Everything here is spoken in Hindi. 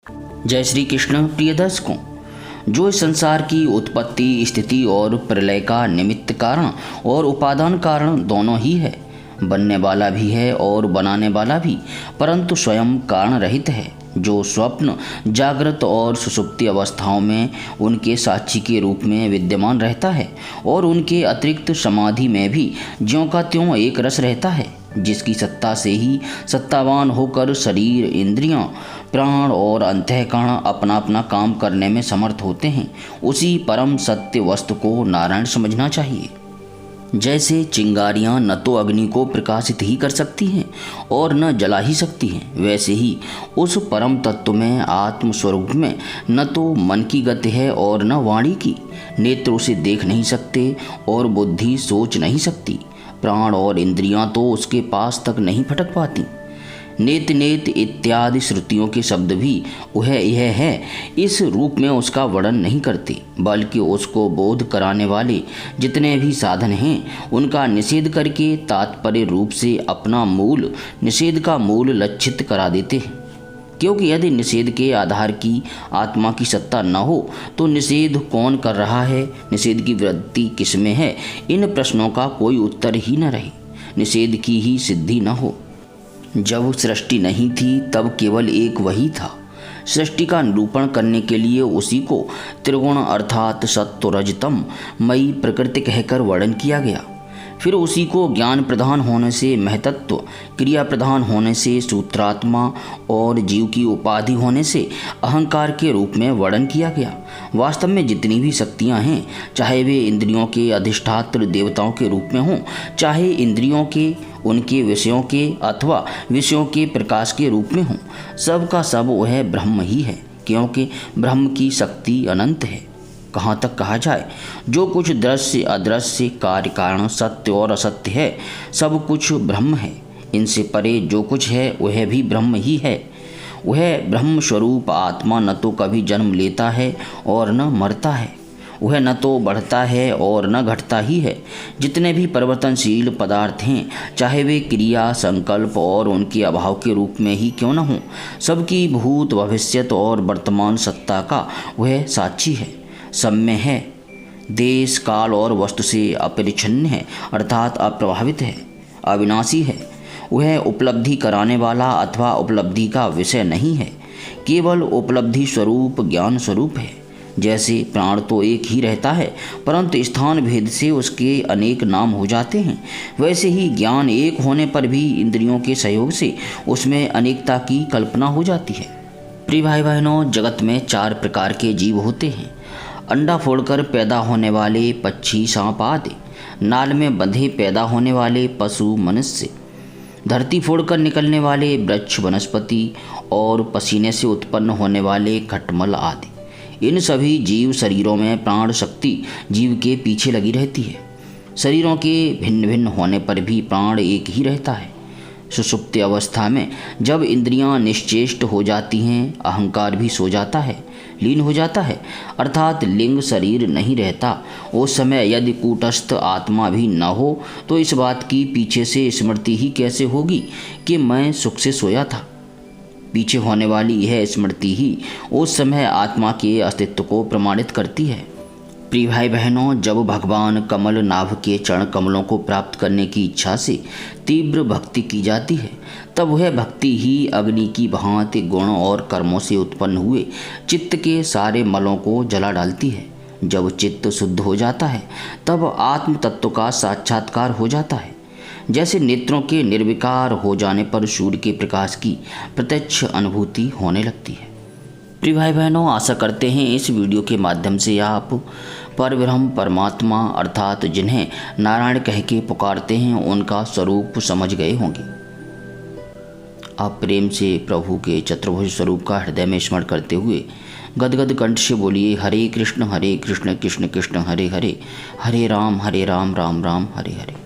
जय श्री कृष्ण। प्रिय दर्शकों, जो इस संसार की उत्पत्ति, स्थिति और प्रलय का निमित्त कारण और उपादान कारण दोनों ही है, बनने वाला भी है और बनाने वाला भी, परंतु स्वयं कारण रहित है, जो स्वप्न, जागृत और सुषुप्ति अवस्थाओं में उनके साक्षी के रूप में विद्यमान रहता है और उनके अतिरिक्त समाधि में भी ज्यों का त्यों एक रस रहता है, जिसकी सत्ता से ही सत्तावान होकर शरीर, इंद्रियां, प्राण और अंतःकरण अपना अपना काम करने में समर्थ होते हैं, उसी परम सत्य वस्तु को नारायण समझना चाहिए। जैसे चिंगारियां न तो अग्नि को प्रकाशित ही कर सकती हैं और न जला ही सकती हैं, वैसे ही उस परम तत्व में, आत्म स्वरूप में न तो मन की गति है और न वाणी की। नेत्र उसे देख नहीं सकते और बुद्धि सोच नहीं सकती। प्राण और इंद्रियां तो उसके पास तक नहीं फटक पाती। नेत नेत इत्यादि श्रुतियों के शब्द भी वह यह है इस रूप में उसका वर्णन नहीं करते, बल्कि उसको बोध कराने वाले जितने भी साधन हैं उनका निषेध करके तात्पर्य रूप से अपना मूल निषेध का मूल लक्षित करा देते हैं। क्योंकि यदि निषेध के आधार की आत्मा की सत्ता न हो तो निषेध कौन कर रहा है, निषेध की वृत्ति किसमें है, इन प्रश्नों का कोई उत्तर ही न रहे, निषेध की ही सिद्धि न हो। जब सृष्टि नहीं थी तब केवल एक वही था। सृष्टि का निरूपण करने के लिए उसी को त्रिगुण अर्थात सत्व रजतम मयी प्रकृति कहकर वर्णन किया गया। फिर उसी को ज्ञान प्रधान होने से महतत्व, क्रिया प्रधान होने से सूत्रात्मा और जीव की उपाधि होने से अहंकार के रूप में वर्णन किया गया। वास्तव में जितनी भी शक्तियां हैं, चाहे वे इंद्रियों के अधिष्ठात्र देवताओं के रूप में हों, चाहे इंद्रियों के, उनके विषयों के अथवा विषयों के प्रकाश के रूप में हों, सब का सब वह ब्रह्म ही है, क्योंकि ब्रह्म की शक्ति अनंत है। कहाँ तक कहा जाए, जो कुछ दृश्य, अदृश्य, कार्य कारण, सत्य और असत्य है, सब कुछ ब्रह्म है। इनसे परे जो कुछ है वह भी ब्रह्म ही है। वह ब्रह्म स्वरूप आत्मा न तो कभी जन्म लेता है और न मरता है, वह न तो बढ़ता है और न घटता ही है। जितने भी परिवर्तनशील पदार्थ हैं, चाहे वे क्रिया, संकल्प और उनके अभाव के रूप में ही क्यों न हों, सबकी भूत, भविष्यत और वर्तमान सत्ता का वह साक्षी है, सब में है, देश, काल और वस्तु से अपरिच्छिन्न है, अर्थात अप्रभावित है, अविनाशी है। वह उपलब्धि कराने वाला अथवा उपलब्धि का विषय नहीं है, केवल उपलब्धि स्वरूप ज्ञान स्वरूप है। जैसे प्राण तो एक ही रहता है, परंतु स्थान भेद से उसके अनेक नाम हो जाते हैं, वैसे ही ज्ञान एक होने पर भी इंद्रियों के सहयोग से उसमें अनेकता की कल्पना हो जाती है। प्रिय भाई बहनों, जगत में 4 प्रकार के जीव होते हैं। अंडा फोड़कर पैदा होने वाले पक्षी, सांप आदि, नाल में बंधे पैदा होने वाले पशु, मनुष्य, धरती फोड़कर निकलने वाले वृक्ष, वनस्पति और पसीने से उत्पन्न होने वाले खटमल आदि। इन सभी जीव शरीरों में प्राण शक्ति जीव के पीछे लगी रहती है। शरीरों के भिन्न भिन्न होने पर भी प्राण एक ही रहता है। सुषुप्ति अवस्था में जब इंद्रियां निश्चेष्ट हो जाती हैं, अहंकार भी सो जाता है, लीन हो जाता है, अर्थात लिंग शरीर नहीं रहता, उस समय यदि कूटस्थ आत्मा भी न हो तो इस बात की पीछे से स्मृति ही कैसे होगी कि मैं सुख से सोया था। पीछे होने वाली यह स्मृति ही उस समय आत्मा के अस्तित्व को प्रमाणित करती है। प्रिय भाई बहनों, जब भगवान कमल नाभ के चरण कमलों को प्राप्त करने की इच्छा से तीव्र भक्ति की जाती है, तब वह भक्ति ही अग्नि की भांति गुण और कर्मों से उत्पन्न हुए चित्त के सारे मलों को जला डालती है। जब चित्त शुद्ध हो जाता है तब आत्म तत्व का साक्षात्कार हो जाता है। जैसे नेत्रों के निर्विकार हो जाने पर सूर्य के प्रकाश की प्रत्यक्ष अनुभूति होने लगती है। प्रिय भाई बहनों, आशा करते हैं इस वीडियो के माध्यम से आप परब्रह्म परमात्मा अर्थात जिन्हें नारायण कह के पुकारते हैं उनका स्वरूप समझ गए होंगे। आप प्रेम से प्रभु के चतुर्भुज स्वरूप का हृदय में स्मरण करते हुए गदगद कंठ से बोलिए, हरे कृष्ण कृष्ण कृष्ण हरे हरे, हरे राम राम राम हरे हरे।